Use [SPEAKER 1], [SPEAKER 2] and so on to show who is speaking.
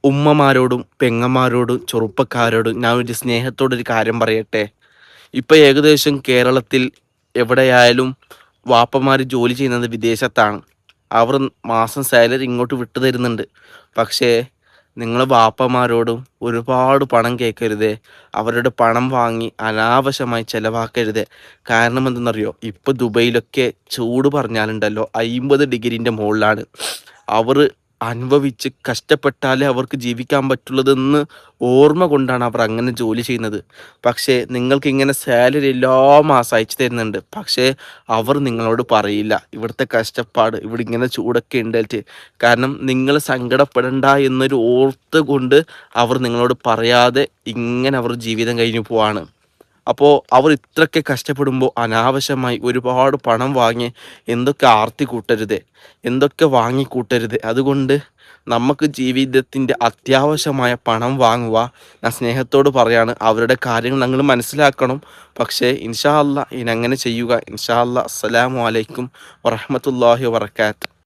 [SPEAKER 1] ഉമ്മമാരോടും പെങ്ങന്മാരോടും ചെറുപ്പക്കാരോടും ഞാൻ ഒരു സ്നേഹത്തോടൊരു കാര്യം പറയട്ടെ. ഇപ്പം ഏകദേശം കേരളത്തിൽ എവിടെയായാലും വാപ്പമാർ ജോലി ചെയ്യുന്നത് വിദേശത്താണ്. അവർ മാസം സാലറി ഇങ്ങോട്ട് വിട്ടു തരുന്നുണ്ട്. പക്ഷേ നിങ്ങൾ വാപ്പമാരോടും ഒരുപാട് പണം കേൾക്കരുതേ. അവരുടെ പണം വാങ്ങി അനാവശ്യമായി ചെലവാക്കരുതേ. കാരണം എന്തെന്നറിയോ? ഇപ്പം ദുബൈയിലൊക്കെ ചൂട് പറഞ്ഞാലുണ്ടല്ലോ 50 ഡിഗ്രീൻ്റെ മുകളിലാണ്. അവർ അനുഭവിച്ച് കഷ്ടപ്പെട്ടാലേ അവർക്ക് ജീവിക്കാൻ പറ്റുള്ളതെന്ന് ഓർമ്മ കൊണ്ടാണ് അവർ അങ്ങനെ ജോലി ചെയ്യുന്നത്. പക്ഷേ നിങ്ങൾക്കിങ്ങനെ സാലറി എല്ലാ മാസം അയച്ചു തരുന്നുണ്ട്. പക്ഷേ അവർ നിങ്ങളോട് പറയില്ല ഇവിടുത്തെ കഷ്ടപ്പാട്, ഇവിടെ ഇങ്ങനെ ചൂടൊക്കെ ഉണ്ടായിട്ട്. കാരണം നിങ്ങൾ സങ്കടപ്പെടണ്ട എന്നൊരു ഓർത്ത് കൊണ്ട് അവർ നിങ്ങളോട് പറയാതെ ഇങ്ങനെ അവർ ജീവിതം കഴിഞ്ഞു പോവാണ്. അപ്പോൾ അവർ ഇത്രയൊക്കെ കഷ്ടപ്പെടുമ്പോൾ അനാവശ്യമായി ഒരുപാട് പണം വാങ്ങി എന്തൊക്കെ ആർത്തി കൂട്ടരുത്, എന്തൊക്കെ വാങ്ങിക്കൂട്ടരുത്. അതുകൊണ്ട് നമുക്ക് ജീവിതത്തിൻ്റെ അത്യാവശ്യമായ പണം വാങ്ങുക. ഞാൻ സ്നേഹത്തോട് പറയാണ്, അവരുടെ കാര്യങ്ങൾ നിങ്ങൾ മനസ്സിലാക്കണം. പക്ഷേ ഇൻഷാ അല്ലാ ഇനി അങ്ങനെ ചെയ്യുക. ഇൻഷാ അല്ലാ. അസ്സലാമു അലൈക്കും വറഹ്മത്തുള്ളാഹി വബറകാത്ത്.